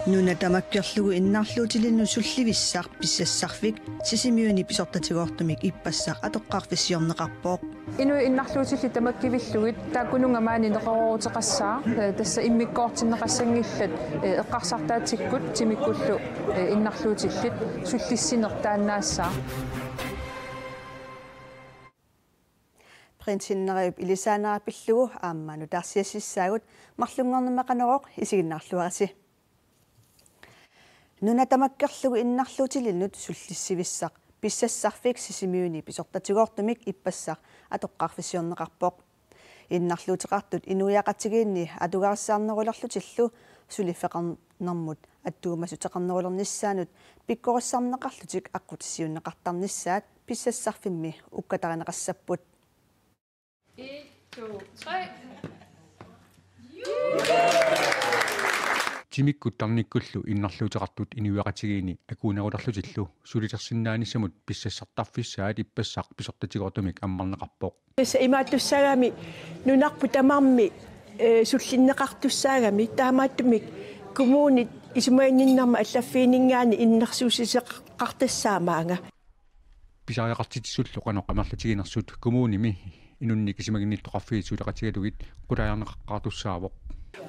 Nuna tamakkerlugu innarluutilinnu sullivissaaq pissassarfik sisimiuni pisortatigoortumik ippassaq atoqqaarfissiorneqarpooq inu innarluutilli tamakkivillugit taakunungamaani neqororutеқассаа тасса иммиккоортиннеқассангиллат эққарсартаатиккут тимиккуллу innarluutиллит суллиссинертааннаассаа принциннериуп илисаанаапиллугу аамману тарсиассаагут марлунгорнемақанероқ исигиннаарлуараси Nuna tamakkerlugu innarluutilinut sullissivissaq pissassarfik sisimiuni pisortatigoortumik ippassaq atoqqaarfissiorneqarpooq innarluutiqartut inuiaqatigiinni atugarissaarnerularlutillu sulifeqarnermut attuumasutеқарнерулернissaanut pikkorissarneqarlutik aqqutissiunneqartarnissaat pissassarfimmi ukkataranеқассаппут 1 2 3 Timikkut tarnikkullu innarluuteqartut inuiaqatigiini akuunerullerlutillu sulitersinnaanissamut pissassartarfissaat ippassaq pisortatigoortumik ammarneqarpooq Tassa imaattussaagami nunarpu tamarmi sullinneqartussaagami taamaattumik kumuunit isumainninnarma allaffiiningaani innersuusiseqqartassaamaanga pisariaqartitissullu qanoq amerlatiginersut kumuunimi inunnik isimaginniittoqarfiitsuuleqatigalugit qulajarneqaqqaartussaavoq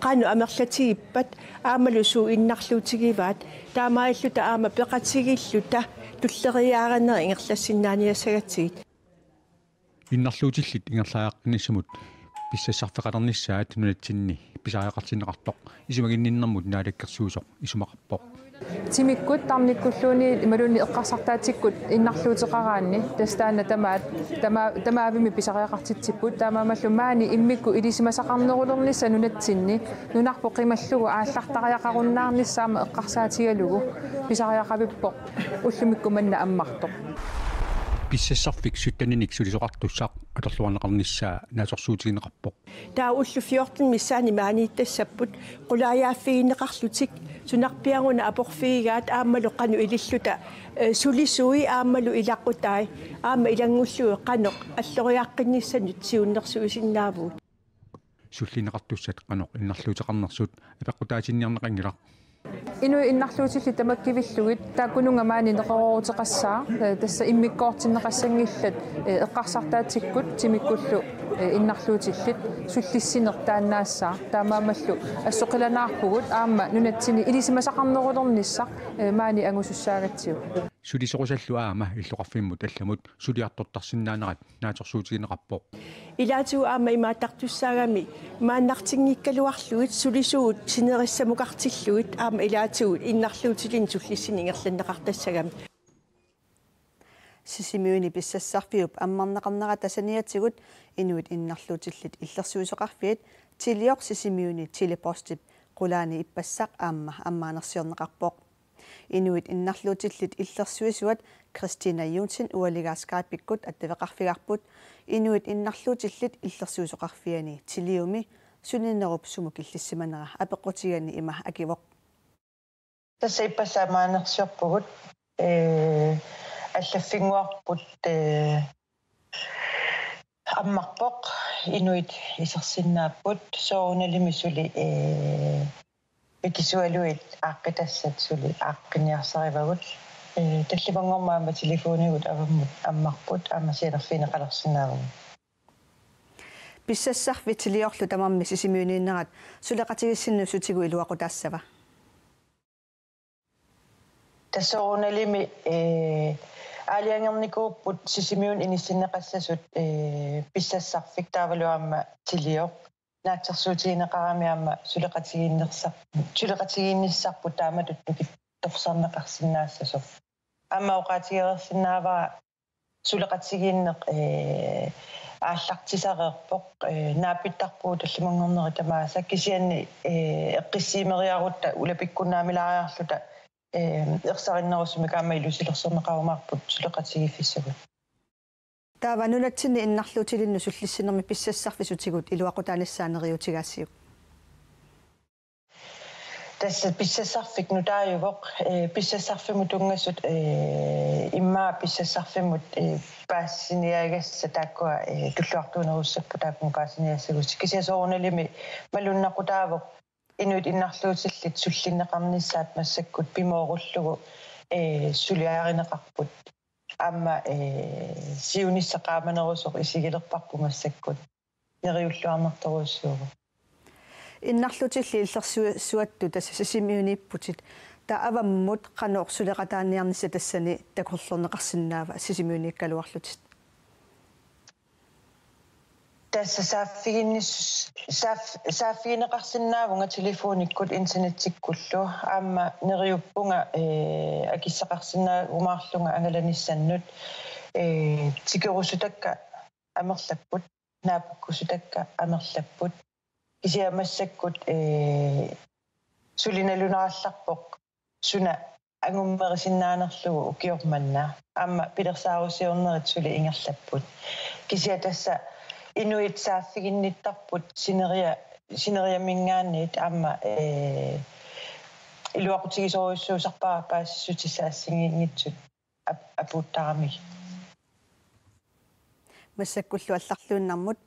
qanu amerlatigippat aamalusuu innarluutigivaat taamailluta aama peqatigilluta tulleriaaraneri ingerlassinnaaniassagatigit innarluutillit ingerlaaqqinnissamut pissassarfeqalernissaat nunatsinni pisariaqartinneqartoq isimaginninnermut naalakkersuusoq isumaqarpoq тимиккут тарниккуллууни ималуни эққарсартаатиккут иннарлуутеқараанни тастаана тамаавими писариақартитсиппут таамаамаллу маани иммикку илисимасақарнерулернисса нунатсинни нунарпо қималлугу ааллартариақаруннаарниссаама эққарсаатигалугу писариақавиппоқ уллумикку манна аммартоқ pissassarfik suttaниник сулисоқартуссаақ аторлуарнеқарнissaa наасорсуутигинеқарпоқ таа уллу 14 миссаани маанитассаппут qulaajaafiinneqarlutik sunarpianguna aporfiigaat aammalu qanu ililluta sulisuui aammalu ilaqqutaai aama ilangulluи qanoq alloriaaqqinnissanut siunnersuusinnaavuut sullineqartussat qanoq innarluuteqarnersut апеққутаатинниарнеқангилақ ину innarluutilli tamakkivillugit taakunungamaani neqororutеқассаа тасса иммиккоортиннеқассангиллат эққарсартаатиккут тимиккуллу innarluutилlit суллиссинертааннаассаа таамаамаллу ассоқиланаарпугут аама нунатсини илисимасақарнерулернissaq маани ангусуссаагатсиу сулисорусаллу аама иллоқарфиммут алламут сулиартортарсинаанерат нааторсуутигинеқарпоқ илаатуу аама имаатартуссаагами мааннартингиккалуарлуит сулисуут синериссамукартиллуит аама илаатуут иннарлуутилин суллиссин ингерланнеқартассагами сисимиуни писсассарфиуп аммарнеқарнера тасаниатсигут инуит иннарлуутиллит иллерсуисоқарфиит тилиор сисимиуни тилепостип qulaani ippassaq aamma ammaanерсиорнеқарпоқ инуит иннарлуутиллит иллерсуисуат Кристина Юнсен уалигааскаапиккут аттавеқарфигарпут инуит иннарлуутиллит иллерсуисоқарфиани тилиуми сунинеруп сумук иллиссиманера апеққутигани има акивоқ тасса иппассаамаанерсиорпугут аллаффингуарпут аммарпоқ инуит исерсиннааппут соорналими сули экисуалуит ааққитассат сули ааққиниарсаривагут таллипангормаама телефонигут аваммут аммарпут аамасиалерфинеқалерсинаагу писсассарфи тилиорлу тамарми сисимиунииннерат сулеқатигиссиннусутигу илуақутаассава тассоорналими аалиангерникууппут сисимиун иниссиннеқассасут писсассарфик таавалуаама тилиоқ наатсерсуутигинеқарамиаама сулеқатигиинниссарпут тааматут нукит торсарнеқарсинаассасо аммаоқаатигерсинааваа сулеқатигииннеқ ааллартисареерпоқ наапиттарпуу таллимангорнери тамааса кисианни эққиссиимериарутта улапиккунаамилаариарлута ерсариннерусми каама илусилерсернеқарумаарпут сулеқатигиффиссагут таава нулатсини иннарлуутилинну суллиссинерми писсассарфисутигут илуақутааниссаанериутигаассиук tässä pissasarfik nutaajuvok pissasarfimut ungassut immaa pissasarfimut paassiniagassa taakkua tulluartuunerussappu taakun kaasiniassagussi kisiasoornalimi malunnaqutaavok inuit innarluutillit sullinneqarnissaat massakkut pimoorullugu suliaarineqarput amma siunissaqaamanerusoq isigilerparpu massakkut neriulluarnertoruussuugu иннарлутилли иллерсуатту тасса сисимиуниппутит та аваммут каноорсулеқатааниарнисса тассани такорлорнеқарсинаава сисимиуниккалуарлутит tässä saafiineqarsinnaavunga telefonikut internettikkullu aamma neriuppunga akissaqarsinnaa umaarlunga angalanissannut tikerusutakka amerlapput naapukkusutakka amerlapput isiamassakkut sulinalunarallarpoq suna angummerisinnaanerlugu ukiormanna aamma pilersaarusiornerit suli ingerlapput kisia tassa inuit saafiginnittarput sineriamingaanniit aamma iluaqutigisoruissuusarpaa paassutissaassingingitsut apuuttarami массаккуллу алларлууннармут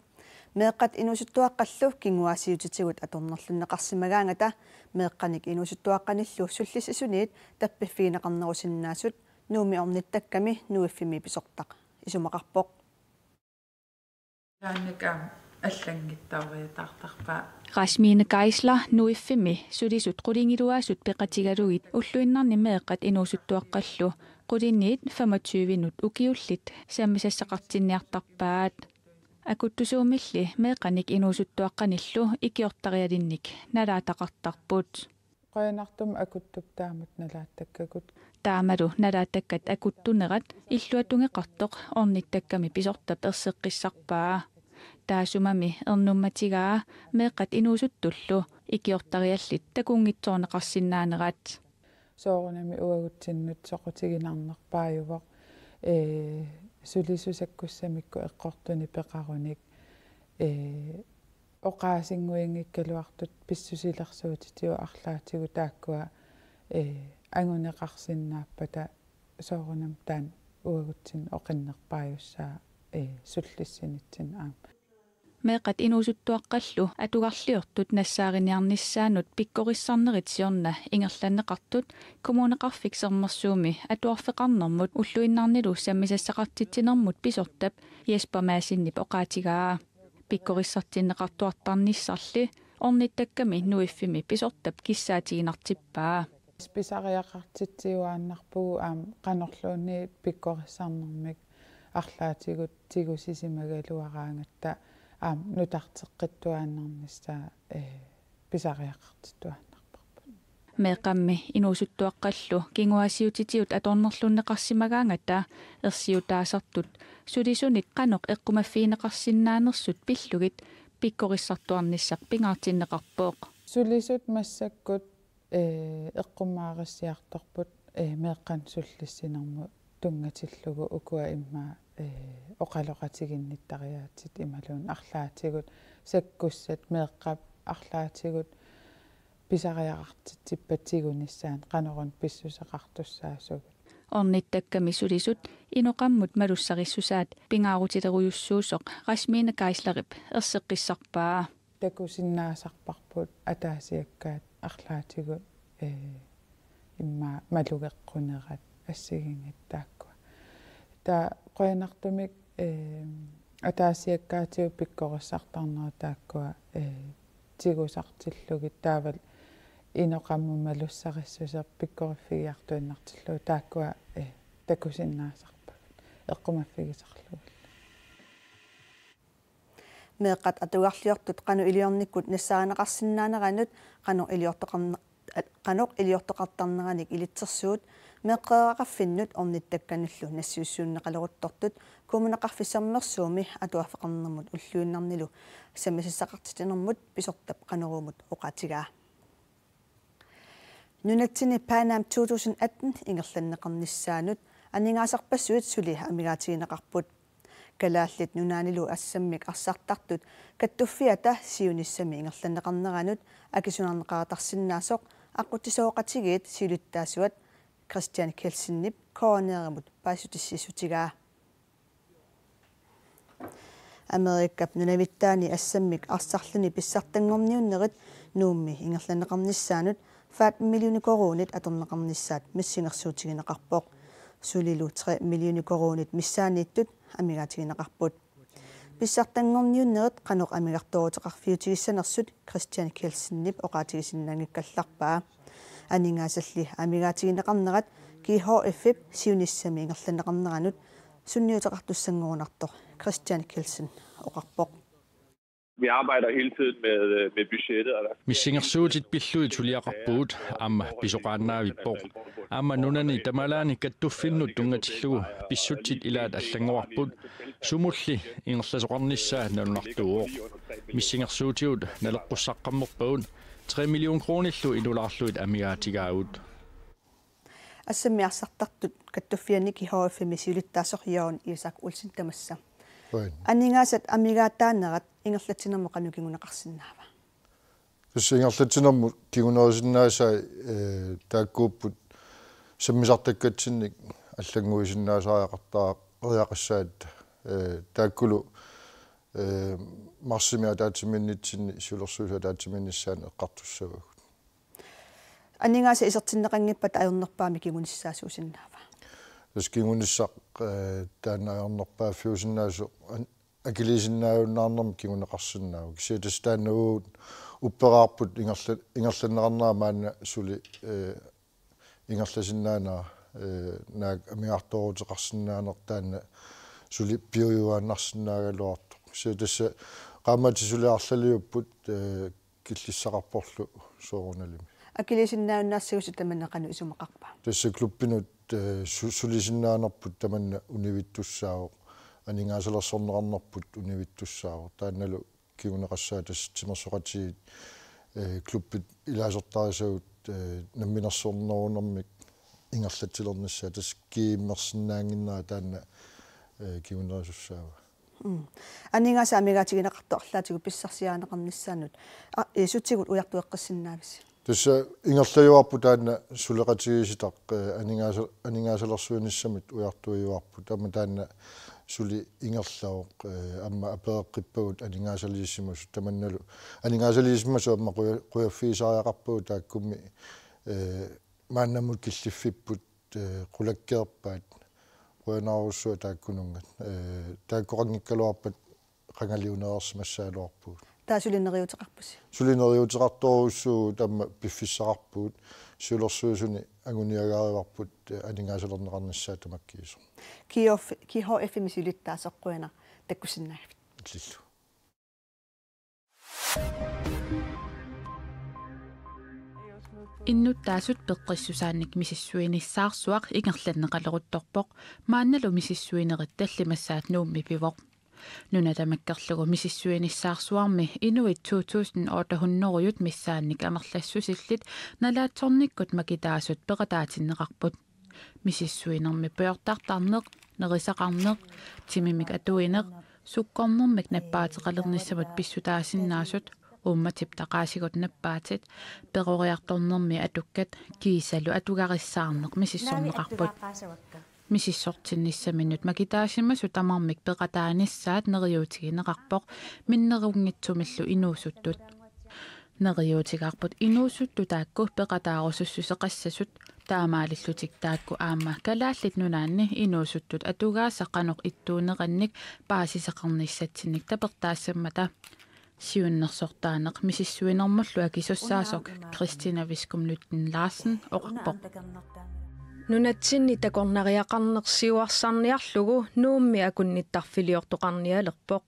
меэккат инусуттуаққаллу кингуасиутитигут аторнерлуннеқарсимагаангата меэкканик инусуттуаққаниллу суллисисуниит таппиффигинеқарнерусиннаасут нууми орниттакками нуиффими писортақ исумақарпоқ яанника аллангиттаариатаартарпаа Rasmine Geisler nuiffimi sulisut qulingilуаасут пеқатигалугит уллуиннарни меэққат инусуттуаққаллу quliniit 25 minut ukiullit saammisassaqartinniartarpaat akuttусуумилли меэққаник инусуттуаққаниллу икиортариалинник налаатақартарпут qoyanartum akuttub taamut nalaattakakut таамалу налааттаккат акуттунерат иллуатунгеқартоқ орниттакками писортап ерсеққиссарпаа таасумами ернумматигаа меэққат инусуттуллу икиортариаллит такунгитсоорнеқарсинаанерат соорунами уагутсиннут соқутигинарнерпаажувақ сулисусаккуссамикку эққортуни пеқаруник оқаасингуингиккалуартут писсусилерсуутитиу арлаатигу тааккуа ангунеқарсиннааппата соорунам таан уагутсин оқиннерпаажуссаа суллиссинитсин аам меэқат инусуттуаққаллу атугарлиортут нассаариниарниссаанут пиккориссарнерит сиорна ингерланнеқартут коммунеқарфиксернерсууми атуарфеқарнэрмут уллуиннарнилу саммисассақартитсинермут писортап еспамаасиннип оқаатигаа пиккориссартиннеқартуартарниссарли орниттакками нуиффими писортап киссаатигинартиппаа списариақартитсиуааннарпугу аам канорлуунни пиккориссарнэрмик арлаатигут тигусисимагалуараангатта аам нутартеққиттуааннэрнissaа писариақартиттуааннарпарпут меқамми инусуттуаққаллу кингуасиутитиут аторнерлуннеқарсимагаангата ерсиутаасартут сулисунит қаноқ эққумаффиинеқарсинаанерсут пиллугит пиккориссартуарниссақ пингаартиннеқарпооқ сулисут массаккут эққумаариссиарторпут меққан суллиссинерму тунгатиллугу укуа имма оқалоқатигинниттариаатит ималуун арлаатигут саккуссат меэққап арлаатигут писариақартитсиппатигуниссаан қанорун писсусеқартуссаасугут орниттакками сулисут иноқаммут малуссариссусаат пингаарутилеруйуссуусоқ Rasmine Geisleрип ерсеққиссарпаа такусиннаасарпарпут атаасиаккаат арлаатигут имма малугеққунерат ассигингиттааккуа та qoyanartumik атаасиаккаатиу пиккориссартарнера тааккуа тигусартиллугит таавал иноқаммумалуссариссусер пиккориффигиартуиннартиллу тааккуа такусиннаасарпагут эққумаффигисарлугу меэққат атугарлиортут қану илиорниккут нассааринеқарсинаанеранут қаноқ илиортоқартарнераник илитсерсуут меэққеқарфиннут орниттаккануллу нассиуссууннеқалеруттортут кумунеқарфиссармерсууми атуаффеқарнермут уллуиннарнилу самисиссақартитинермут писортап қанеруумут оқатигаа нунатсини паанам 2018 ингерланнеқарниссаанут анингаасарпассуит сули амигаатигинеқарпут калааллит нунаанилу ассаммик арсартартут каттуффиата сиуниссами ингерланнеқарнеранут акисунарнеқаратарсинаасоқ аққутисооқатигиит силуттаасуат Christian Kelsinnip коонеерамут паасутиссисутигаа Америккап нунавиттаани ассаммик арсарлуни писсартангорниуннерит нуумми ингерланеқарниссаанут 5 миллиони коруунит аторнеқарниссаат миссингерсуутигинеқарпоқ сулилу 3 миллиони коруунит миссаанииттут амигаатигинеқарпут писсартангорниуннерит қаноқ амигарторутеқарфиутигиссанерсут Christian Kelsinnip оқаатигисиннаангиккалларпаа анингаасалли амигаатигинеқарнерат KHF сиуниссами ингерланеқарнеранут sunniutaqartussanguunartor Christian Kelsen oqarpoq. Vi arbejder hele tiden med budgettet. Missingersuutit pilluit suliaqarpuut amma pisoqaannaavippoq amma nunani tamalaani kattuffinnut tungatillugu pissutsit ilaat allanguarput sumulli ingerlasoqarnissaa nalunartuuq missingersuutiut naleqqussaaqqammorpaun 3 million kronillu inularluit amigaatigaavut ассаммиарсартартут каттуффианник хооффими силуттаасориаун иусак улсин тамасса аннингаасат амигаатаанерат ингерлатинермо канукигунеқарсинаава туссингерлатинермо кигунерисиннаасаа тааккууппут саммисартаккатсинник аллангуисиннаасариақартаа эриақассаат тааккулу марсимиа таатсиминнитсинни сулерсууса таатсиминнissaан эққартуссавагут аннингааса исертиннеқангиппат аернерпаами кигуниссаасуусиннаава таскигунissaq таанааернерпаа фиусиннаасо акилисиннаауnnаарнерми кигунеқарсинаау кисиатастаанаут уппераарпут ингерланнеқарнаа маана сули ингерласиннаанаа наак амиарторутеқарсинаанертаана сули пиуюааннарсинаагалуарто кисиатасса qaamati suliарлалиуппут киллиссақарпорлу соорунalimi акилисиннауннаарсигусу таманнеқану исумақарпа тасса клуппинут сулисиннаанерпут таманна унивиттуссаавоқ анингаасалерсорнеқарнерпут унивиттуссаавоқ таанналу кигунеқассаа тассимерсоқатигит клуппит илаасертарисагут намминерсорнерунэрмик ингерлатилернissaа тас кииммерсинаангиннаа таанна кигунерисуссаава анингааса амигаатигинеқарто арлаатигу писсарсиаанеқарниссаанут сутсигут уяртуэққиссиннаавис тасса ингерлаюарпу таанна сулеқатигиситақ анингаасалерсуинissамит уяртуиуарпу тама таанна сули ингерлаоқ амма апеэққиппагут анингаасалииссимасу таманналу анингаасалииссимасу амма қуяффиисариақарпагу тааккумми мааннамут киллиффиппут қулаккеерпаат қуянааруссуа тааккунунгат тааккоқангиккалуарпат қангалиунеерсимассаалуарпугут таасулинериутеқарпуси сулинериутеқартооруссуу тамма пиффиссақарпуут сулерсуусуни агуниагаариварпут анингаасалернеқарниссаа тамаккиисо KHF мисилиттаасеққуина таккусиннаагавит лиллу иннуттаасут пеққиссусаанник мисиссуиниссаарсуақ ингерланнеқалерутторпоқ маанналу мисиссуинерит таллимассаат нуумми пивоқ нунатамаккерлугу мисиссуиниссаарсуарми инуит 2800 миссаанник амерлассусиллит налаатсорниккут макитаасут пеқатаатиннеқарпут мисиссуинерми пеортартарнеқ нерисақарнеқ тимимик атуинеқ суккорнермик наппаатеқалерниссамут писсутаасиннаасут умматип тақаасигут наппаатит перориарторнерми атуккат киисалу атугариссаарнеқ мисиссорнеқарпут мисиссортинниссаминут макитаасимасу тамармик пеқатааниссаат нериутигинеқарпоқ миннерунгитсумиллу инуусуттут нериутигарпут инуусутту таакку пеқатаарусуссусеқассасут таамаалиллутик таакку аама калааллит нунаанни инуусуттут атугаасаққаноқ иттуунеқанник паасисеқарниссатсинник тапертаассаммата сиуннерсортаанеқ мисиссуинермуллу акисуссаасоқ Кристина Вискумлуттен Ларсен оқарпоқ нунатсинни такорнариақарнерсиуарсарниарлугу нуумми акунниттарфилиортоқарниалерпоқ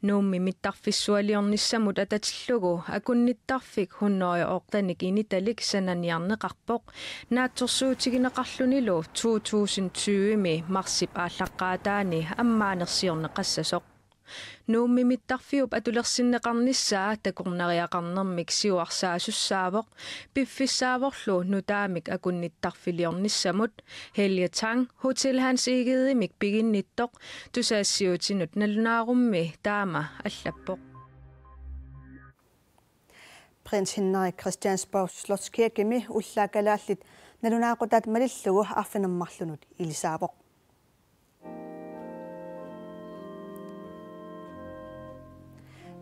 нуумми миттарфиссуалиорниссамут ататиллугу акунниттарфик хуннериа оортаник иниталик сананиарнеқарпоқ наатсорсуутигинеқарлунилу 2020ми марсип ааллаққаатаани аммаанерсиорнеқассасоқ нуумми миттарфиуп атулерсиннеқарниссаа такорнариақарнермик сиуарсаасуссаавоқ пиффиссааворлу нутаамик акунниттарфилиорниссамут Helge Tang Hotel Hans Egedimik пигинниттоқ тусаассиутинут налунаарумми таама аллаппоқ Prins Henrik Christiansborg Slottskirkemi ullaakalaallit nalunaaqutaat malillugu arfinammarlunut ilisaavoq.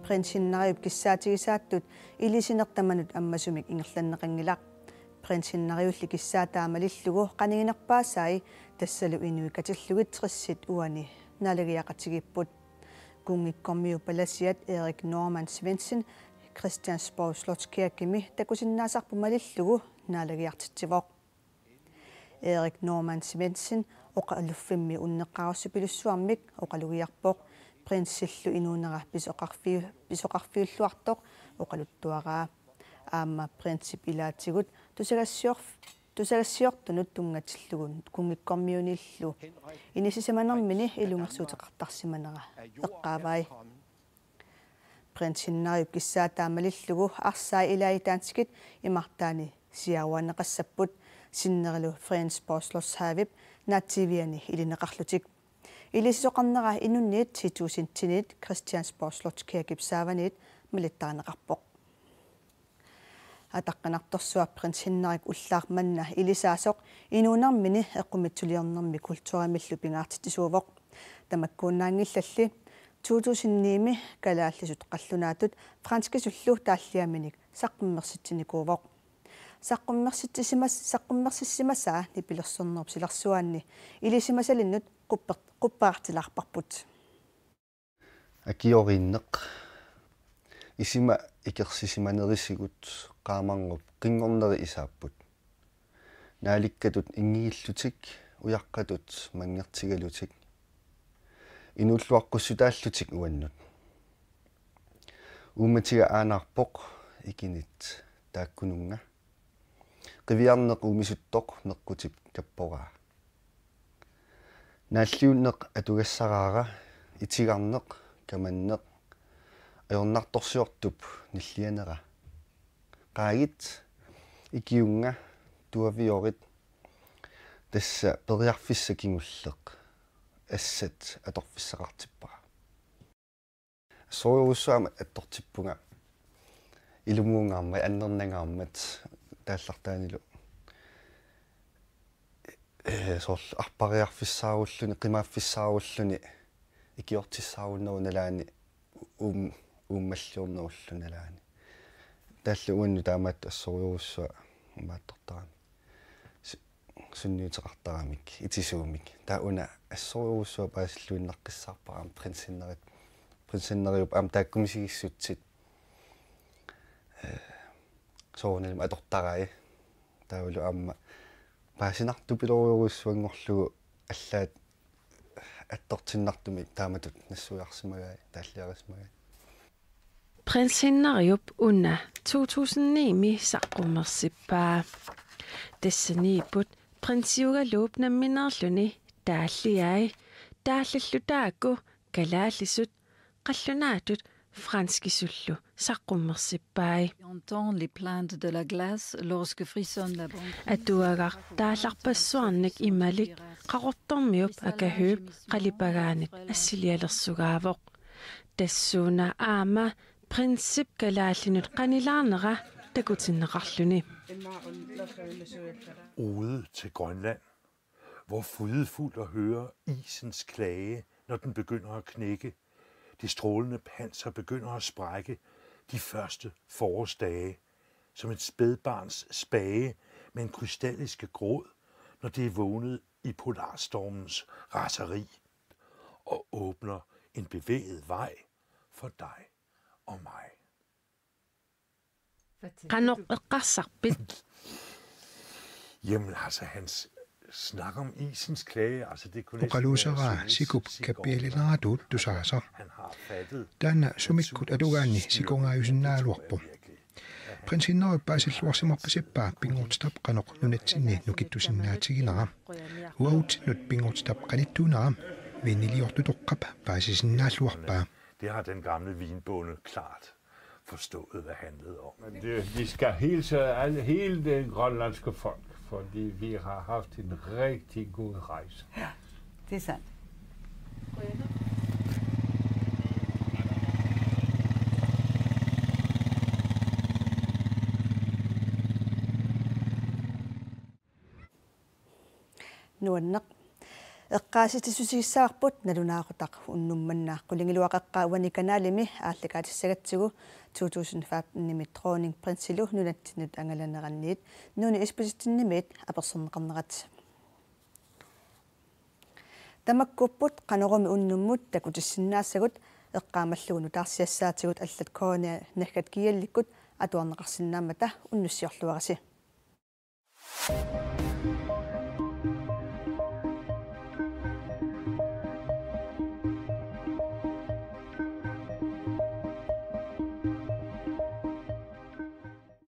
Prins Henrik kissaatigisaattut ilisinertamanut ammasumik ingerlanneqangilaq. Prins Henrik kissaataamalillugu qaniginerpaasaai tassalu inui katillugitrissit uani naalagiaqatigipput. Kungikkormiu palasiat Erik Norman Svendsen Christiansborg Slottskirkemi takusinnaasarpumalillugu naalagiartitsivoq. Erik Norman Svendsen oqaluffimmi unneqqarussupilussuarmik oqalugiarpoq prinssillu inuunera pisoqarfiulluartoq oqaluttuaraa aamma prinsip ilaatigut tusagassiortunut tungatillugun kungikkormiunillu inisisamanarmini ilungersuuteqartarsimanera eqqaavai Prins Henrik kissaataamalillugu arsaai ilaitaantikit imartaani siauanneqassapput sinnerilu Fredensborg Slottshavip naativiani ilineqarlutik ilisisoqarnera inunniit situusintinit Christiansborg Slottskirkip saavaniit milittaaneqarpoq атаққанарторсуа Prins Henrik уллаарманна илисаасоқ инуунармини эққумитсулиорнэрми культурамиллу пингаартитисуувоқ тамаккууннаангиллалли 2009-ми калааллисут қаллунаатут франскисуллу тааллиаминик саққуммерситсиникуувоқ саққуммерсиссимасаа нипилерсорнерп силарсуаанни илисимасалиннут қуппаартилаарпарпут акиориннеқ исима икерсисиманерисигут qaamangуп qinngorneri isaapпут naalikкатут ингииллутик уяққатут мангертигалутик инуллуаққуссутааллутик уаннут ууматига аанаарпоқ икинит тааккунунга qivиарнеқ уумисуттоқ неққутип каппораа нааллиуннеқ атугассараара итигарнеқ каманнеқ аёрнарторсиортуп ниллианера qaagit ikiunga tuaviorит тасса периарфисса кингуллеқ ассат аторфиссақартиппара соорусаама аттортиппунга илумунгаарма аннернангаармат тааллартаанилу сорл арпариарфиссааруллуни қимааффиссааруллуни икиортиссааруннеру ууммаллиорнеруллуналаани тааллу уанну таамаат ассориуруссуа мааттортарами сунниутеқартарамик итисуумик тауна ассориуруссуа паасиллуиннаққиссаарпарам принсиннериуп аам тааккумисигиссутсит соонелим атортараа таулу аама паасинарту пилориуруссуангорлугу аллаат аттортиннартумик тааматут нассуиарсимагаа тааллиарисмагаа Prins Henrik unna 2009 saqqumersippaa тассанииппут принсиугалууп намминерлүни тааллиай тааллаллутаакку калааллисут қаллунаатут франскисуллу саққуммерсиппаи атуагар тааларпассуарник ималик қақортормиуп акахüüп қалипагааник ассилиалерсугаавоқ тассууна аама принцип калааллинут қанилаарнера такутиннеқарлүни Ode til Grønland. Hvor frydefuldt at høre isens klage, når den begynder at knække. Det strålende panser begynder at sprække de første forårsdage. Som et spædbarns spage med en krystalliske gråd, når det er vågnet i polarstormens raseri. Og åbner en bevæget vej for dig og mig. Jamen altså, hans snak om isens klage, altså det kunne Pokalusara sikup kapielinaatut tusaasa. Tänä sumikkut adugaanni sikongaayusinnaaluarpu. Prins Henrik paasilluarsimorpasippaa pinguutstap qanoq nunatsinni nukittusinnaatiginera. Uautsinut pinguutstap qanittuunera viniliortutoqqap paasisinnaalluarpaa. Det har den gamle vinbonde klart forstået, hvad handlede om. Men vi skal hilse hele det grønlandske folk, fordi vi har haft en rigtig god rejse. Ja, det er sandt. nuanneq эққааситисусигиссаарпут налунаақутақ уннумманнаа қулингилуақаққаа канаалими ааллакаатиссагатсигу 2005 нимит троонинг принсилу нунаттинут ангаланеранниит нуни испоситтиннимит аперсорнеқарнерат тамаккуппут қанеруми уннуммут такутиссиннаассагут эққаамаллугу таарсиассаатигут аллат коона нахкат киалликкут атуарнеқарсинаамата уннуссиорлуараси